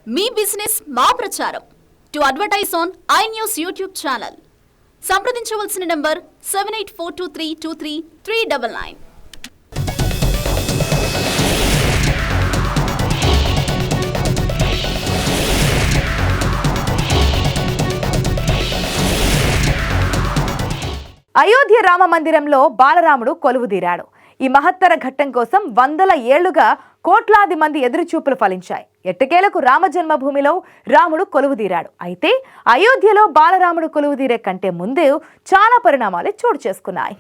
మీ business మా ప్రచారం. To advertise on iNews YouTube channel సంప్రదించవలసిన నంబర్ 7842323399. అయోధ్య రామ మందిరంలో బాలరాముడు కొలువుదీరాడు. ఈ మహత్తర ఘట్టం కోసం వందల ఏళ్లుగా కోట్లాది మంది ఎదురుచూపులు ఫలించాయి. ఎట్టకేలకు రామ జన్మభూమిలో రాముడు కొలువుదీరాడు. అయితే అయోధ్యలో బాలరాముడు కొలువుదీరే కంటే ముందు చాలా పరిణామాలు చోటు చేసుకున్నాయి.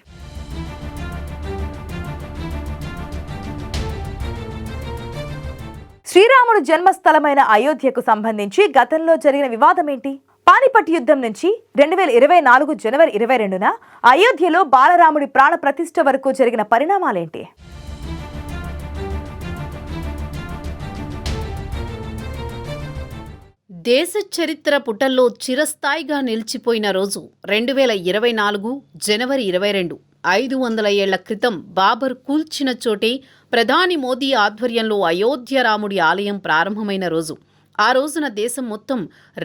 శ్రీరాముడు జన్మస్థలమైన అయోధ్యకు సంబంధించి గతంలో జరిగిన వివాదం ఏంటి? పానిపట్ యుద్ధం నుంచి 2024 జనవరి 22న అయోధ్యలో బాలరాముడి ప్రాణ ప్రతిష్ఠ వరకు జరిగిన పరిణామాలేంటి? దేశ చరిత్ర పుటల్లో చిరస్థాయిగా నిలిచిపోయిన రోజు 2024 జనవరి 22. 500 ఏళ్ల క్రితం బాబర్ కూల్చిన చోటే ప్రధాని మోదీ ఆధ్వర్యంలో అయోధ్య రాముడి ఆలయం ప్రారంభమైన రోజు. ఆ రోజున దేశం మొత్తం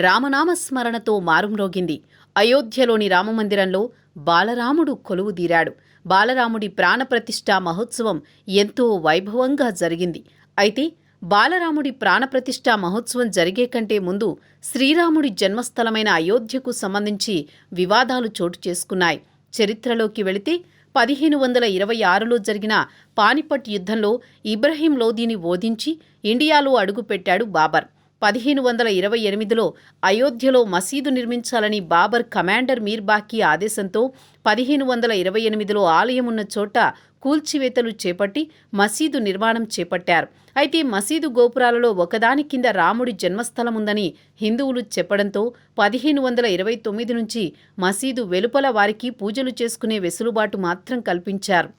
రామనామ స్మరణతో మారుమ్రోగింది. అయోధ్యలోని రామమందిరంలో బాలరాముడు కొలువుదీరాడు. బాలరాముడి ప్రాణప్రతిష్ఠా మహోత్సవం ఎంతో వైభవంగా జరిగింది. అయితే బాలరాముడి ప్రాణప్రతిష్ఠా మహోత్సవం జరిగే కంటే ముందు శ్రీరాముడి జన్మస్థలమైన అయోధ్యకు సంబంధించి వివాదాలు చోటు చేసుకున్నాయి. చరిత్రలోకి వెళితే 1526లో జరిగిన పానిపట్ యుద్ధంలో ఇబ్రహీం లోదీని ఓదించి ఇండియాలో అడుగుపెట్టాడు బాబర్. 1528లో అయోధ్యలో మసీదు నిర్మించాలని బాబర్ కమాండర్ మీర్బాకీ ఆదేశంతో 1528లో ఆలయమున్న చోట కూల్చివేతలు చేపట్టి మసీదు నిర్మాణం చేపట్టారు. అయితే మసీదు గోపురాలలో ఒకదాని కింద రాముడి జన్మస్థలముందని హిందువులు చెప్పడంతో 1529 నుంచి మసీదు వెలుపల వారికి పూజలు చేసుకునే వెసులుబాటు మాత్రం కల్పించారు.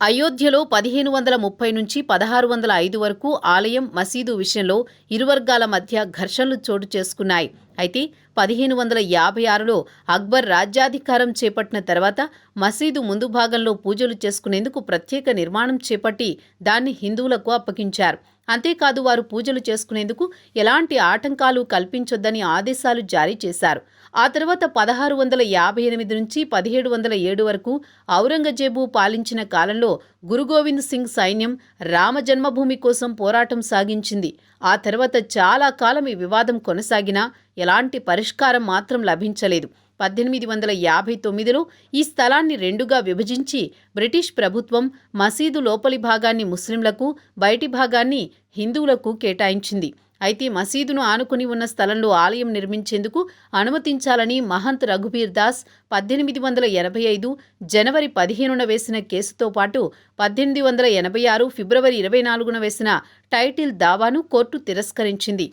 అయోధ్యలో 1530 నుంచి 1605 వరకు ఆలయం, మసీదు విషయంలో ఇరు వర్గాల మధ్య ఘర్షణలు చోటు చేసుకున్నాయి. అయితే 1556లో అక్బర్ రాజ్యాధికారం చేపట్టిన తర్వాత మసీదు ముందు భాగంలో పూజలు చేసుకునేందుకు ప్రత్యేక నిర్మాణం చేపట్టి దాన్ని హిందువులకు అప్పగించారు. అంతేకాదు వారు పూజలు చేసుకునేందుకు ఎలాంటి ఆటంకాలు కల్పించొద్దని ఆదేశాలు జారీ చేశారు. ఆ తర్వాత 1658 నుంచి 1707 వరకు ఔరంగజేబు పాలించిన కాలంలో గురు గోవింద్ సింగ్ సైన్యం రామ జన్మభూమి కోసం పోరాటం సాగించింది. ఆ తర్వాత చాలా కాలం ఈ వివాదం కొనసాగినా ఎలాంటి పరిష్కారం మాత్రం లభించలేదు. 1859లో ఈ స్థలాన్ని రెండుగా విభజించి బ్రిటిష్ ప్రభుత్వం మసీదు లోపలి భాగాన్ని ముస్లింలకు, బయటి భాగాన్ని హిందువులకు కేటాయించింది. అయితే మసీదును ఆనుకుని ఉన్న స్థలంలో ఆలయం నిర్మించేందుకు అనుమతించాలని మహంత్ రఘుబీర్ దాస్ 1885 జనవరి 15న వేసిన కేసుతో పాటు 1886 ఫిబ్రవరి 24న వేసిన టైటిల్ దావాను కోర్టు తిరస్కరించింది.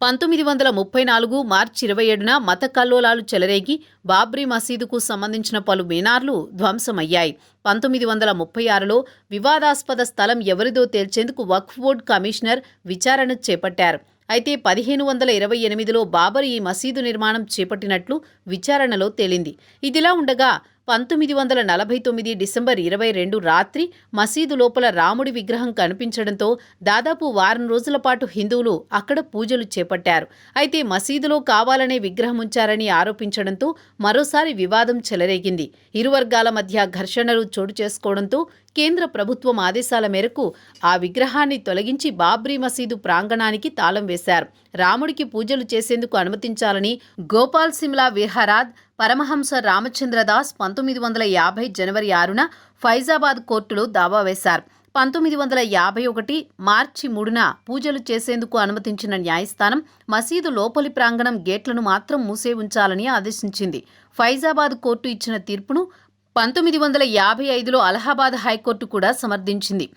1934 మార్చి 27న మత కల్లోలాలు చెలరేగి బాబ్రీ మసీదుకు సంబంధించిన పలు మీనార్లు ధ్వంసమయ్యాయి. 1936లో వివాదాస్పద స్థలం ఎవరిదో తేల్చేందుకు వక్ఫ్ బోర్డు కమిషనర్ విచారణ చేపట్టారు. అయితే 1528లో బాబర్ ఈ మసీదు నిర్మాణం చేపట్టినట్లు విచారణలో తేలింది. ఇదిలా ఉండగా 1949 డిసెంబర్ 22 రాత్రి మసీదు లోపల రాముడి విగ్రహం కనిపించడంతో దాదాపు వారం రోజుల పాటు హిందువులు అక్కడ పూజలు చేపట్టారు. అయితే మసీదులో కావాలనే విగ్రహం ఉంచారని ఆరోపించడంతో మరోసారి వివాదం చెలరేగింది. ఇరు వర్గాల మధ్య ఘర్షణలు చోటు చేసుకోవడంతో కేంద్ర ప్రభుత్వం ఆదేశాల మేరకు ఆ విగ్రహాన్ని తొలగించి బాబ్రీ మసీదు ప్రాంగణానికి తాళం వేశారు. రాముడికి పూజలు చేసేందుకు అనుమతించాలని గోపాల్ సిమ్లా విహారాద్ పరమహంస రామచంద్రదాస్ 1950 జనవరి 6న ఫైజాబాద్ కోర్టులో దావా వేశారు. 1951 మార్చి 3న పూజలు చేసేందుకు అనుమతించిన న్యాయస్థానం మసీదు లోపలి ప్రాంగణం గేట్లను మాత్రం మూసే ఉంచాలని ఆదేశించింది. ఫైజాబాద్ కోర్టు ఇచ్చిన తీర్పును 1955లో అలహాబాద్ హైకోర్టు కూడా సమర్థించింది.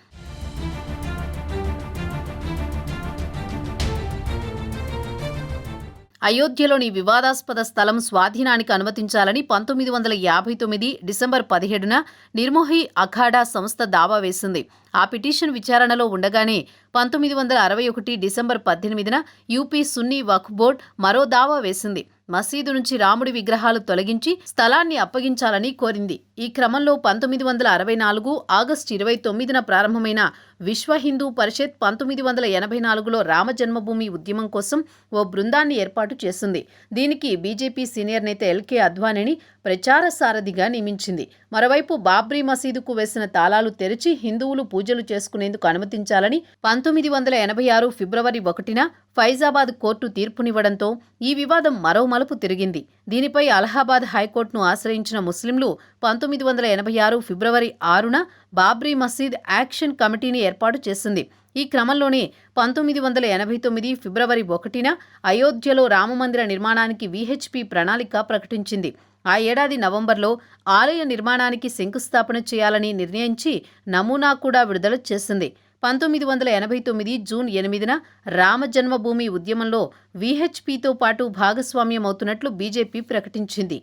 అయోధ్యలోని వివాదాస్పద స్థలం స్వాధీనానికి అనుమతించాలని 1959 డిసెంబర్ 17న నిర్మోహి అఖాడా సంస్థ దావా వేసింది. ఆ పిటిషన్ విచారణలో ఉండగానే 1961 డిసెంబర్ 18న యూపీ సున్నీ వక్ఫ్ బోర్డ్ మరో దావా వేసింది. మసీదు నుంచి రాముడి విగ్రహాలు తొలగించి స్థలాన్ని అప్పగించాలని కోరింది. ఈ క్రమంలో 1964 ఆగస్టు 29న ప్రారంభమైన విశ్వ హిందూ పరిషత్ 1984లో రామజన్మభూమి ఉద్యమం కోసం ఓ బృందాన్ని ఏర్పాటు చేసింది. దీనికి బీజేపీ సీనియర్ నేత ఎల్కే అద్వానీని ప్రచార సారథిగా నియమించింది. మరోవైపు బాబ్రీ మసీదుకు వేసిన తాళాలు తెరిచి హిందువులు పూజలు చేసుకునేందుకు అనుమతించాలని 1986 ఫిబ్రవరి 1న ఫైజాబాద్ కోర్టు తీర్పునివ్వడంతో ఈ వివాదం మరో మలుపు తిరిగింది. దీనిపై అలహాబాద్ హైకోర్టును ఆశ్రయించిన ముస్లింలు 1986 ఫిబ్రవరి 6న బాబ్రీ మసీద్ యాక్షన్ కమిటీని ఏర్పాటు చేసింది. ఈ క్రమంలోనే 1989 ఫిబ్రవరి 1న అయోధ్యలో రామమందిర నిర్మాణానికి వీహెచ్పీ ప్రణాళిక ప్రకటించింది. ఆ ఏడాది నవంబర్లో ఆలయ నిర్మాణానికి శంకుస్థాపన చేయాలని నిర్ణయించి నమూనా కూడా విడుదల చేసింది. 1989 జూన్ 8న రామజన్మభూమి ఉద్యమంలో వీహెచ్పీతో పాటు భాగస్వామ్యమవుతున్నట్లు బీజేపీ ప్రకటించింది.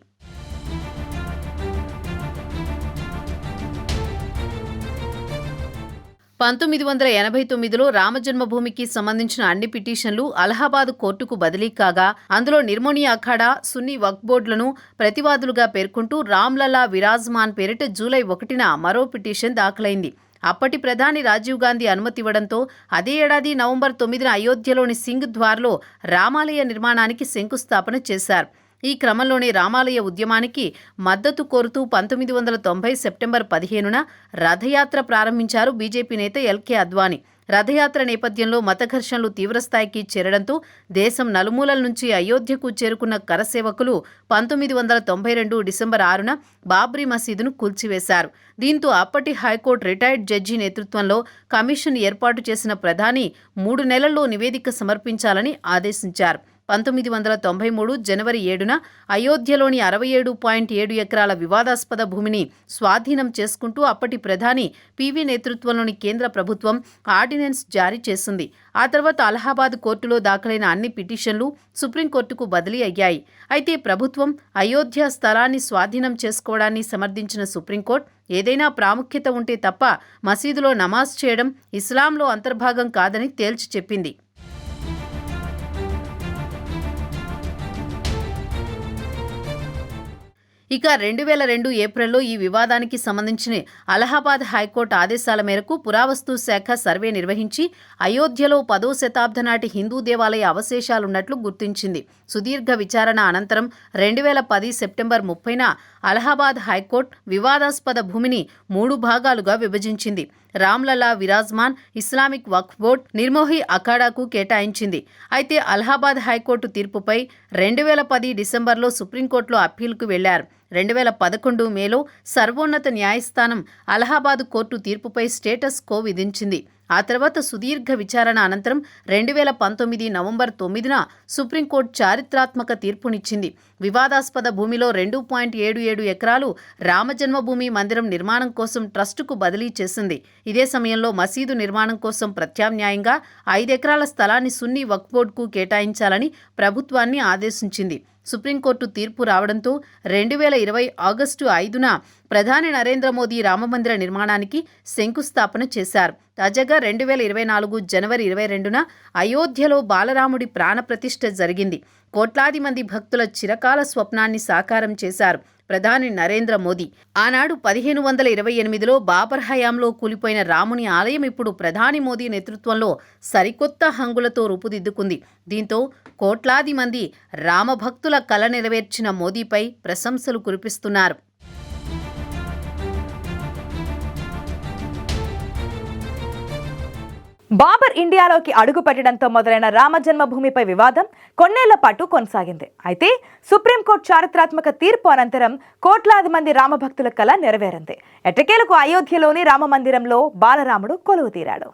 1989లో రామజన్మభూమికి సంబంధించిన అన్ని పిటిషన్లు అలహాబాద్ కోర్టుకు బదిలీ కాగా అందులో నిర్మోనీ అఖాడా, సున్నీ వక్ఫ్ బోర్డులను ప్రతివాదులుగా పేర్కొంటూ రామ్లలా విరాజ్మాన్ పేరిట జూలై 1న మరో పిటిషన్ దాఖలైంది. అప్పటి ప్రధాని రాజీవ్ గాంధీ అనుమతి ఇవ్వడంతో అదే ఏడాది నవంబర్ 9న అయోధ్యలోని సింగ్ ద్వార్లో రామాలయ నిర్మాణానికి శంకుస్థాపన చేశారు. ఈ క్రమంలోనే రామాలయ ఉద్యమానికి మద్దతు కోరుతూ 1990 సెప్టెంబర్ 15న రథయాత్ర ప్రారంభించారు బీజేపీ నేత ఎల్కే అద్వానీ. రథయాత్ర నేపథ్యంలో మత ఘర్షణలు తీవ్రస్థాయికి చేరడంతో దేశం నలుమూలల నుంచి అయోధ్యకు చేరుకున్న కరసేవకులు 1992 డిసెంబర్ 6న బాబ్రీ మసీదును కూల్చివేశారు. దీంతో అప్పటి హైకోర్టు రిటైర్డ్ జడ్జి నేతృత్వంలో కమిషన్ ఏర్పాటు చేసిన ప్రధాని 3 నెలల్లో నివేదిక సమర్పించాలని ఆదేశించారు. 1993 జనవరి 7న అయోధ్యలోని 67.7 ఎకరాల వివాదాస్పద భూమిని స్వాధీనం చేసుకుంటూ అప్పటి ప్రధాని పివి నేతృత్వంలోని కేంద్ర ప్రభుత్వం ఆర్డినెన్స్ జారీ చేసింది. ఆ తర్వాత అలహాబాద్ కోర్టులో దాఖలైన అన్ని పిటిషన్లు సుప్రీంకోర్టుకు బదిలీ అయ్యాయి. అయితే ప్రభుత్వం అయోధ్య స్థలాన్ని స్వాధీనం చేసుకోవడాన్ని సమర్థించిన సుప్రీంకోర్టు ఏదైనా ప్రాముఖ్యత ఉంటే తప్ప మసీదులో నమాజ్ చేయడం ఇస్లాంలో అంతర్భాగం కాదని తేల్చి చెప్పింది. ఇక 2002 ఏప్రిల్లో ఈ వివాదానికి సంబంధించిన అలహాబాద్ హైకోర్టు ఆదేశాల మేరకు పురావస్తు శాఖ సర్వే నిర్వహించి అయోధ్యలో 10వ శతాబ్ద నాటి హిందూ దేవాలయ అవశేషాలున్నట్లు గుర్తించింది. సుదీర్ఘ విచారణ అనంతరం 2010 సెప్టెంబర్ 30న అలహాబాద్ హైకోర్టు వివాదాస్పద భూమిని 3 భాగాలుగా విభజించింది. రామ్లలా విరాజ్మాన్ ఇస్లామిక్ వక్ఫ్ బోర్డ్ నిర్మోహీ అఖాడాకు కేటాయించింది. అయితే అలహాబాద్ హైకోర్టు తీర్పుపై 2010 డిసెంబర్లో సుప్రీంకోర్టులో అప్పీలుకు వెళ్లారు. 2011 మేలో సర్వోన్నత న్యాయస్థానం అలహాబాద్ కోర్టు తీర్పుపై స్టేటస్ కో విధించింది. ఆ తర్వాత సుదీర్ఘ విచారణ అనంతరం 2019 నవంబర్ 9న సుప్రీంకోర్టు చారిత్రాత్మక తీర్పునిచ్చింది. వివాదాస్పద భూమిలో 2.77 ఎకరాలు రామజన్మభూమి మందిరం నిర్మాణం కోసం ట్రస్టుకు బదిలీ చేసింది. ఇదే సమయంలో మసీదు నిర్మాణం కోసం ప్రత్యామ్నాయంగా 5 ఎకరాల స్థలాన్ని సున్నీ వక్ఫ్ బోర్డుకు కేటాయించాలని ప్రభుత్వాన్ని ఆదేశించింది. సుప్రీంకోర్టు తీర్పు రావడంతో 2020 ఆగస్టు 5న ప్రధాని నరేంద్ర మోదీ రామమందిర నిర్మాణానికి శంకుస్థాపన చేశారు. తాజాగా 2024 జనవరి 22న అయోధ్యలో బాలరాముడి ప్రాణప్రతిష్ఠ జరిగింది. కోట్లాది మంది భక్తుల చిరకాల స్వప్నాన్ని సాకారం చేశారు ప్రధాని నరేంద్ర మోదీ. ఆనాడు 1528లో బాబర్ హయాంలో కూలిపోయిన రాముని ఆలయం ఇప్పుడు ప్రధాని మోదీ నేతృత్వంలో సరికొత్త హంగులతో రూపుదిద్దుకుంది. దీంతో కోట్లాది మంది రామభక్తుల కల నెరవేర్చిన మోదీపై ప్రశంసలు కురిపిస్తున్నారు. బాబర్ ఇండియాలోకి అడుగు పెట్టడంతో మొదలైన రామజన్మభూమిపై వివాదం కొన్నేళ్ల పాటు కొనసాగింది. అయితే సుప్రీంకోర్టు చారిత్రాత్మక తీర్పు అనంతరం కోట్లాది మంది రామభక్తుల కల నెరవేరింది. ఎట్టకేలకు అయోధ్యలోని రామమందిరంలో బాలరాముడు కొలువుతీరాడు.